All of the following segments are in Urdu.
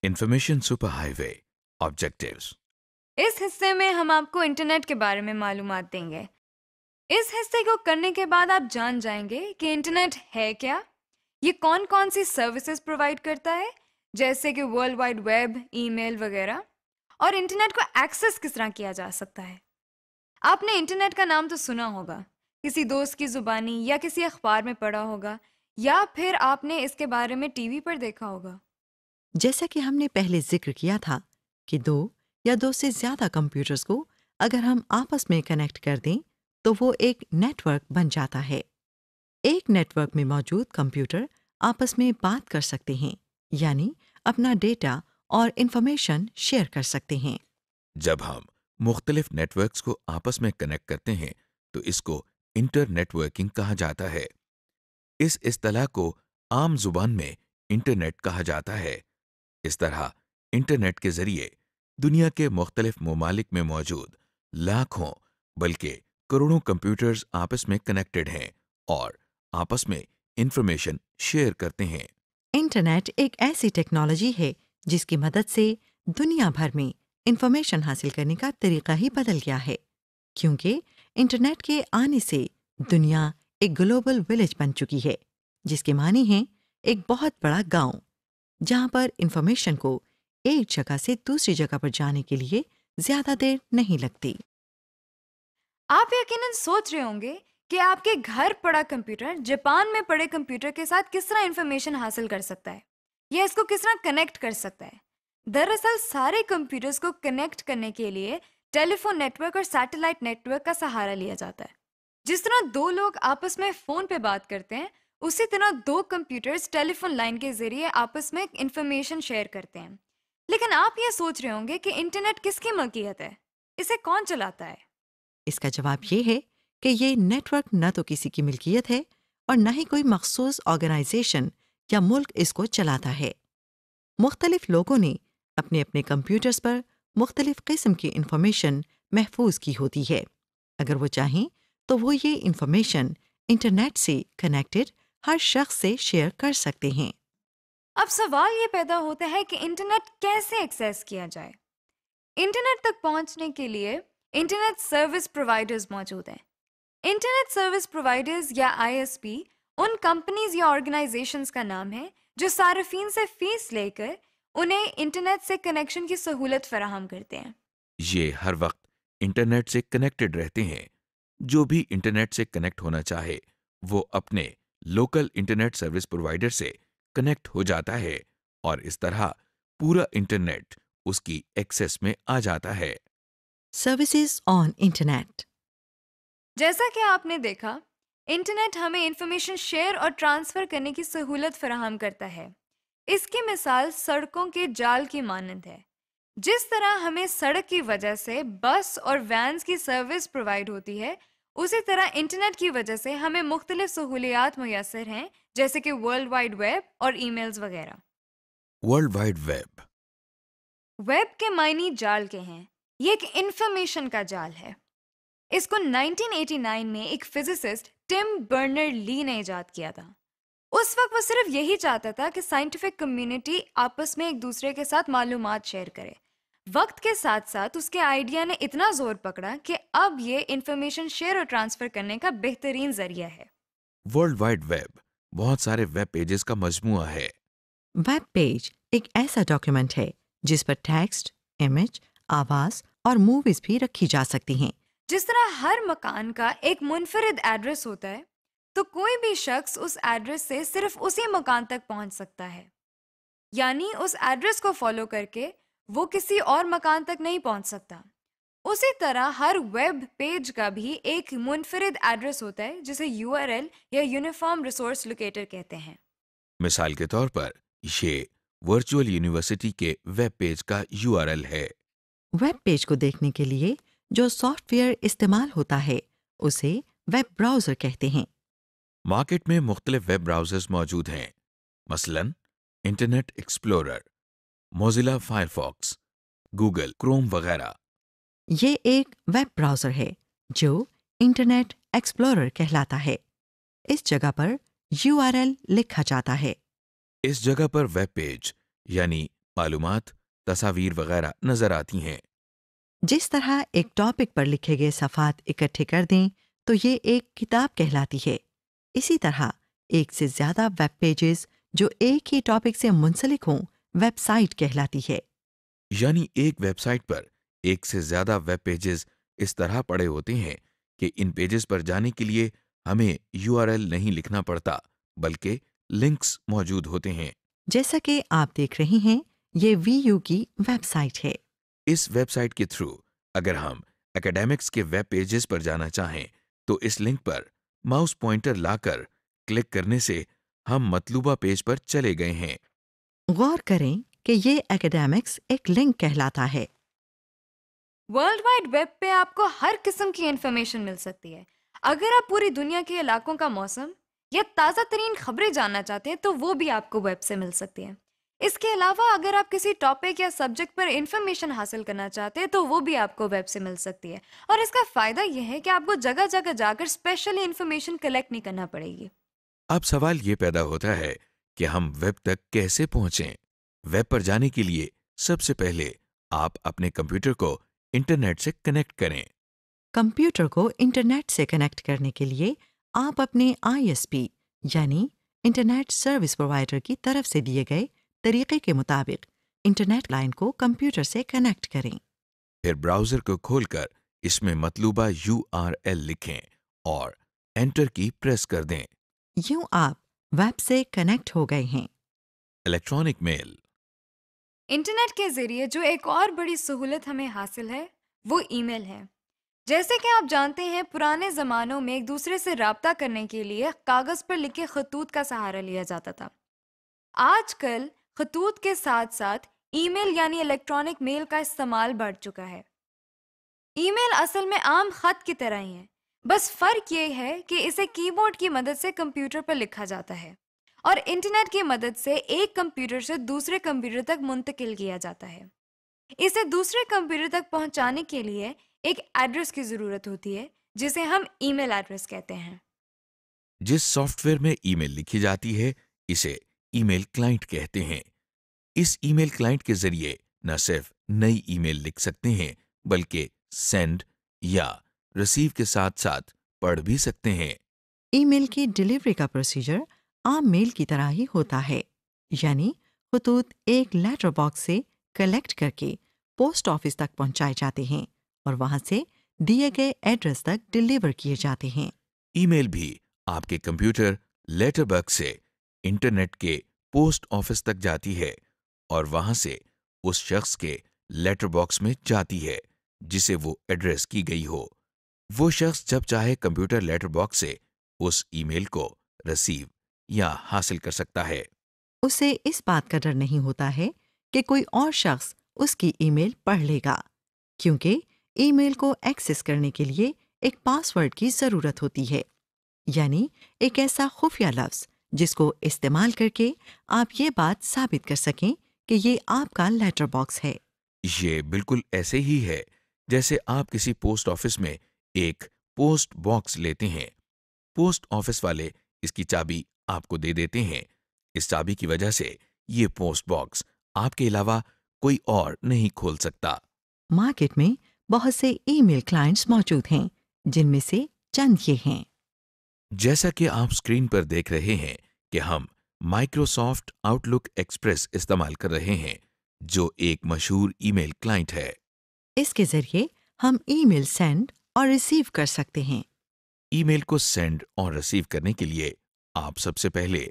انفارمیشن سپر ہائی وے آبجیکٹیوز۔ اس حصے میں ہم آپ کو انٹرنیٹ کے بارے میں معلومات دیں گے۔ اس حصے کو کرنے کے بعد آپ جان جائیں گے کہ انٹرنیٹ ہے کیا، یہ کون کون سی سروسز پرووائڈ کرتا ہے جیسے کہ ورلڈ وائڈ ویب، ای میل وغیرہ، اور انٹرنیٹ کو ایکسس کس طرح کیا جا سکتا ہے۔ آپ نے انٹرنیٹ کا نام تو سنا ہوگا، کسی دوست کی زبانی یا کسی اخبار میں پڑھا ہوگا، یا پھر آپ نے اس کے بارے میں ٹی وی پر دیکھا ہوگا۔ جیسا کہ ہم نے پہلے ذکر کیا تھا کہ دو یا دو سے زیادہ کمپیوٹرز کو اگر ہم آپس میں کنیکٹ کر دیں تو وہ ایک نیٹ ورک بن جاتا ہے۔ ایک نیٹ ورک میں موجود کمپیوٹر آپس میں بات کر سکتے ہیں، یعنی اپنا ڈیٹا اور انفارمیشن شیئر کر سکتے ہیں۔ جب ہم مختلف نیٹ ورکس کو آپس میں کنیکٹ کرتے ہیں تو اس کو انٹر نیٹ ورکنگ کہا جاتا ہے۔ اس اصطلاح کو عام زبان میں انٹرنیٹ کہا جاتا ہے۔ اس طرح انٹرنیٹ کے ذریعے دنیا کے مختلف ممالک میں موجود لاکھوں بلکہ کروڑوں کمپیوٹرز آپس میں کنیکٹڈ ہیں اور آپس میں انفارمیشن شیئر کرتے ہیں۔ انٹرنیٹ ایک ایسی ٹیکنالوجی ہے جس کی مدد سے دنیا بھر میں انفارمیشن حاصل کرنے کا طریقہ ہی بدل گیا ہے، کیونکہ انٹرنیٹ کے آنے سے دنیا ایک گلوبل ولیج بن چکی ہے، جس کے معنی ہیں ایک بہت بڑا گاؤں جہاں پر انفارمیشن کو ایک جگہ سے دوسری جگہ پر جانے کے لیے زیادہ دیر نہیں لگتی۔ آپ یقیناً سوچ رہے ہوں گے کہ آپ کے گھر پڑا کمپیوٹر جاپان میں پڑے کمپیوٹر کے ساتھ کس طرح انفارمیشن حاصل کر سکتا ہے، یا اس کو کس طرح کنیکٹ کر سکتا ہے۔ دراصل سارے کمپیوٹرز کو کنیکٹ کرنے کے لیے ٹیلی فون نیٹ ورک اور سیٹلائٹ نیٹ ورک کا سہارا لیا جاتا ہے۔ جس طرح دو لوگ آپس میں فون پہ بات کرتے ہیں، اسی طرح دو کمپیوٹرز ٹیلی فون لائن کے ذریعے آپس میں انفارمیشن شیئر کرتے ہیں۔ لیکن آپ یہ سوچ رہے ہوں گے کہ انٹرنیٹ کس کی ملکیت ہے، اسے کون چلاتا ہے؟ اس کا جواب یہ ہے کہ یہ نیٹ ورک نہ تو کسی کی ملکیت ہے اور نہ ہی کوئی مخصوص آرگنائزیشن یا ملک اس کو چلاتا ہے۔ مختلف لوگوں نے اپنے اپنے کمپیوٹرز پر مختلف قسم کی انفارمیشن محفوظ کی ہوتی ہے۔ اگر وہ چاہیں تو وہ یہ انفارمیشن انٹرنیٹ سے کنیکٹڈ ہر شخص سے شیئر کر سکتے ہیں۔ اب سوال یہ پیدا ہوتا ہے کہ انٹرنیٹ کیسے ایکسیس کیا جائے۔ انٹرنیٹ تک پہنچنے کے لیے انٹرنیٹ سروس پرووائڈرز موجود ہیں۔ انٹرنیٹ سروس پرووائڈرز یا ISP ان کمپنیز یا آرگنائزیشنز کا نام ہے جو صارفین سے فیس لے کر انہیں انٹرنیٹ سے کنیکشن کی سہولت فراہم کرتے ہیں۔ یہ ہر وقت انٹرنیٹ سے کنیکٹڈ رہتے ہیں۔ جو بھی انٹرنیٹ سے کنیکٹ ہونا چاہے وہ اپنے لوکل انٹرنیٹ سروس پرووائڈر سے کنیکٹ ہو جاتا ہے اور اس طرح پورا انٹرنیٹ اس کی ایکسس میں آ جاتا ہے۔ Services on internet. جیسا کہ آپ نے دیکھا، انٹرنیٹ ہمیں انفارمیشن شیئر اور ٹرانسفر کرنے کی سہولت فراہم کرتا ہے۔ اس کی مثال سڑکوں کے جال کی مانند ہے۔ جس طرح ہمیں سڑک کی وجہ سے بس اور وینز کی سروس پرووائڈ ہوتی ہے، اسی طرح انٹرنیٹ کی وجہ سے ہمیں مختلف سہولیات میسر ہیں، جیسے کہ ورلڈ وائڈ ویب اور ای میلز وغیرہ۔ World wide web. ویب کے معنی جال کے ہیں۔ یہ ایک انفارمیشن کا جال ہے۔ اس کو 1989 میں ایک فزسسٹ ٹم برنر لی نے ایجاد کیا تھا۔ اس وقت وہ صرف یہی چاہتا تھا کہ سائنٹیفک کمیونٹی آپس میں ایک دوسرے کے ساتھ معلومات شیئر کرے۔ وقت کے ساتھ ساتھ اس کے آئیڈیا نے اتنا زور پکڑا کہ اب یہ انفارمیشن شیئر اور ٹرانسفر کرنے کا بہترین ذریعہ ہے۔ ورلڈ وائڈ ویب بہت سارے ویب پیجز کا مجموعہ ہے۔ ویب پیج ایک ایسا ڈاکیومنٹ ہے جس پر ٹیکسٹ، امیج، آواز اور موویز بھی رکھی جا سکتی ہیں۔ جس طرح ہر مکان کا ایک منفرد ایڈریس ہوتا ہے، تو کوئی بھی شخص اس ایڈریس سے صرف اسی مکان تک پہنچ سکتا ہے، یعنی اس ایڈریس کو فالو کر کے وہ کسی اور مکان تک نہیں پہنچ سکتا۔ اسی طرح ہر ویب پیج کا بھی ایک منفرد ایڈریس ہوتا ہے جسے URL یا یونیفارم ریسورس لوکیٹر کہتے ہیں۔ مثال کے طور پر یہ ورچوئل یونیورسٹی کے ویب پیج کا URL ہے۔ ویب پیج کو دیکھنے کے لیے جو سافٹ ویئر استعمال ہوتا ہے اسے ویب براؤزر کہتے ہیں۔ مارکیٹ میں مختلف ویب براؤزرز موجود ہیں، مثلا internet explorer, Mozilla Firefox, Google Chrome وغیرہ۔ یہ ایک ویب براؤزر ہے جو انٹرنیٹ ایکسپلورر کہلاتا ہے۔ اس جگہ پر URL لکھا جاتا ہے۔ اس جگہ پر ویب پیج یعنی معلومات، تصاویر وغیرہ نظر آتی ہیں۔ جس طرح ایک ٹاپک پر لکھے گئے صفحات اکٹھے کر دیں تو یہ ایک کتاب کہلاتی ہے، اسی طرح ایک سے زیادہ ویب پیجز جو ایک ہی ٹاپک سے منسلک ہوں ویب سائٹ کہلاتی ہے۔ یعنی ایک ویب سائٹ پر ایک سے زیادہ ویب پیجز اس طرح پڑے ہوتے ہیں کہ ان پیجز پر جانے کے لیے ہمیں URL نہیں لکھنا پڑتا، بلکہ لنکس موجود ہوتے ہیں۔ جیسا کہ آپ دیکھ رہے ہیں یہ VU کی ویب سائٹ ہے۔ اس ویب سائٹ کے تھرو اگر ہم اکیڈیمکس کے ویب پیجز پر جانا چاہیں تو اس لنک پر ماؤس پوائنٹر لا کر کلک کرنے سے ہم مطلوبہ پیج پر چلے گئے ہیں۔ غور کریں کہ یہ اکیڈیمکس ایک لنک کہلاتا ہے۔ ورلڈ وائڈ ویب پہ آپ کو ہر قسم کی انفارمیشن مل سکتی ہے۔ اگر آپ پوری دنیا کے علاقوں کا موسم یا تازہ ترین خبریں جاننا چاہتے ہیں تو وہ بھی آپ کو ویب سے مل سکتی ہیں۔ اس کے علاوہ اگر آپ کسی ٹاپک یا سبجیکٹ پر انفارمیشن حاصل کرنا چاہتے ہیں تو وہ بھی آپ کو ویب سے مل سکتی ہے، اور اس کا فائدہ یہ ہے کہ آپ کو جگہ جگہ جا کر اسپیشلی انفارمیشن کلیکٹ نہیں کرنا پڑے گی۔ اب سوال یہ پیدا ہوتا ہے کہ ہم ویب تک کیسے پہنچیں؟ ویب پر جانے کے لیے سب سے پہلے آپ اپنے کمپیوٹر کو انٹرنیٹ سے کنیکٹ کریں۔ کمپیوٹر کو انٹرنیٹ سے کنیکٹ کرنے کے لیے آپ اپنے ISP یعنی انٹرنیٹ سروس پرووائڈر کی طرف سے دیے گئے طریقے کے مطابق انٹرنیٹ لائن کو کمپیوٹر سے کنیکٹ کریں۔ پھر براؤزر کو کھول کر اس میں مطلوبہ URL لکھیں اور انٹر کی پریس کر دیں۔ یوں آپ ویب سے کنیکٹ ہو گئے ہیں۔ Electronic mail. انٹرنیٹ کے ذریعے جو ایک اور بڑی سہولت ہمیں حاصل ہے وہ ای میل ہے۔ جیسے کہ آپ جانتے ہیں پرانے زمانوں میں ایک دوسرے سے رابطہ کرنے کے لیے کاغذ پر لکھے خطوط کا سہارا لیا جاتا تھا۔ آج کل خطوط کے ساتھ ساتھ ای میل یعنی الیکٹرانک میل کا استعمال بڑھ چکا ہے۔ ای میل اصل میں عام خط کی طرح ہی ہے، بس فرق یہ ہے کہ اسے کی بورڈ کی مدد سے کمپیوٹر پر لکھا جاتا ہے اور انٹرنیٹ کی مدد سے ایک کمپیوٹر سے دوسرے کمپیوٹر تک منتقل کیا جاتا ہے۔ اسے دوسرے کمپیوٹر تک پہنچانے کے لیے ایک ایڈریس کی ضرورت ہوتی ہے جسے ہم ای میل ایڈریس کہتے ہیں۔ جس سافٹ ویئر میں ای میل لکھی جاتی ہے اسے ای میل کلائنٹ کہتے ہیں۔ اس ای میل کلائنٹ کے ذریعے نہ صرف نئی ای میل لکھ سکتے ہیں بلکہ سینڈ یا ریسیو کے ساتھ ساتھ پڑھ بھی سکتے ہیں۔ ای میل کی ڈیلیوری کا پروسیجر عام میل کی طرح ہی ہوتا ہے، یعنی خطوط ایک لیٹر باکس سے کلیکٹ کر کے پوسٹ آفس تک پہنچائے جاتے ہیں اور وہاں سے دیے گئے ایڈریس تک ڈیلیور کیے جاتے ہیں۔ ای میل بھی آپ کے کمپیوٹر لیٹر باکس سے انٹرنیٹ کے پوسٹ آفس تک جاتی ہے اور وہاں سے اس شخص کے لیٹر باکس میں جاتی ہے جسے وہ ایڈریس کی گئی ہو۔ وہ شخص جب چاہے کمپیوٹر لیٹر باکس سے اس ای میل کو ریسیو یا حاصل کر سکتا ہے۔ اسے اس بات کا ڈر نہیں ہوتا ہے کہ کوئی اور شخص اس کی ای میل پڑھ لے گا، کیونکہ ای میل کو ایکسس کرنے کے لیے ایک پاس ورڈ کی ضرورت ہوتی ہے، یعنی ایک ایسا خفیہ لفظ جس کو استعمال کر کے آپ یہ بات ثابت کر سکیں کہ یہ آپ کا لیٹر باکس ہے۔ یہ بالکل ایسے ہی ہے جیسے آپ کسی پوسٹ آفس میں ایک پوسٹ باکس لیتے ہیں۔ پوسٹ آفس والے اس کی چابی آپ کو دے دیتے ہیں۔ اس چابی کی وجہ سے یہ پوسٹ باکس آپ کے علاوہ کوئی اور نہیں کھول سکتا۔ مارکیٹ میں بہت سے ای میل کلائنٹس موجود ہیں جن میں سے چند یہ ہیں۔ جیسا کہ آپ اسکرین پر دیکھ رہے ہیں کہ ہم مائکروسافٹ آؤٹ لک ایکسپریس استعمال کر رہے ہیں جو ایک مشہور ای میل کلائنٹ ہے۔ اس کے ذریعے ہم ای میل سینڈ اور ریسیو کر سکتے ہیں۔ ای میل کو سینڈ اور ریسیو کرنے کے لیے آپ سب سے پہلے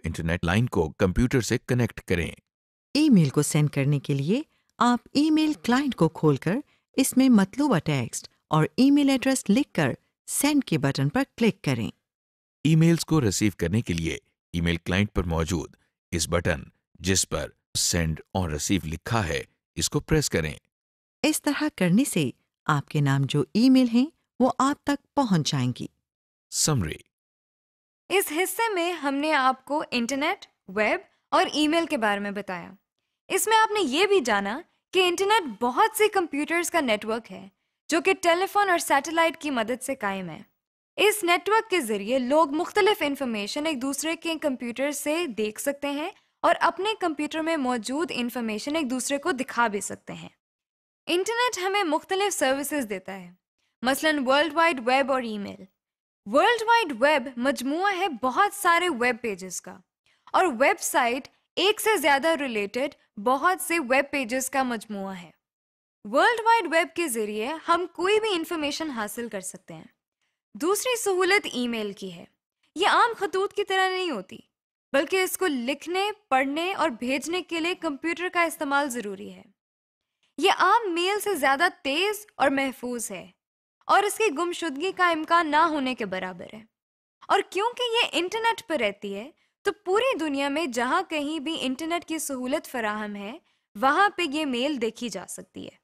انٹرنیٹ لائن کو کمپیوٹر سے کنیکٹ کریں۔ ای میل کو سینڈ کرنے کے لیے آپ ای میل کلائنٹ کو کھول کر اس میں مطلوبہ ٹیکسٹ اور ای میل ایڈریس لکھ کر سینڈ کے بٹن پر کلک کریں۔ ای میلز کو ریسیو کرنے کے لیے ای میل کلائنٹ پر موجود اس بٹن جس پر سینڈ اور ریسیو لکھا ہے اس کو پریس کریں۔ اس طرح کرنے سے آپ کے نام جو ای میل ہیں وہ آپ تک پہنچ جائیں گی۔ سمری۔ اس حصے میں ہم نے آپ کو انٹرنیٹ، ویب اور ای میل کے بارے میں بتایا۔ اس میں آپ نے یہ بھی جانا کہ انٹرنیٹ بہت سے کمپیوٹرز کا نیٹ ورک ہے جو کہ ٹیلی فون اور سیٹلائٹ کی مدد سے قائم ہے۔ اس نیٹ ورک کے ذریعے لوگ مختلف انفارمیشن ایک دوسرے کے کمپیوٹر سے دیکھ سکتے ہیں اور اپنے کمپیوٹر میں موجود انفارمیشن ایک دوسرے کو دکھا بھی سکتے ہیں۔ انٹرنیٹ ہمیں مختلف سروسز دیتا ہے، مثلاً ورلڈ وائڈ ویب اور ای میل۔ ورلڈ وائڈ ویب مجموعہ ہے بہت سارے ویب پیجز کا، اور ویب سائٹ ایک سے زیادہ ریلیٹڈ بہت سے ویب پیجز کا مجموعہ ہے۔ ورلڈ وائڈ ویب کے ذریعے ہم کوئی بھی انفارمیشن حاصل کر سکتے ہیں۔ دوسری سہولت ای میل کی ہے۔ یہ عام خطوط کی طرح نہیں ہوتی، بلکہ اس کو لکھنے، پڑھنے اور بھیجنے کے لیے کمپیوٹر کا استعمال ضروری ہے۔ یہ عام میل سے زیادہ تیز اور محفوظ ہے، اور اس کی گمشدگی کا امکان نہ ہونے کے برابر ہے۔ اور کیونکہ یہ انٹرنیٹ پر رہتی ہے، تو پوری دنیا میں جہاں کہیں بھی انٹرنیٹ کی سہولت فراہم ہے، وہاں پہ یہ میل دیکھی جا سکتی ہے۔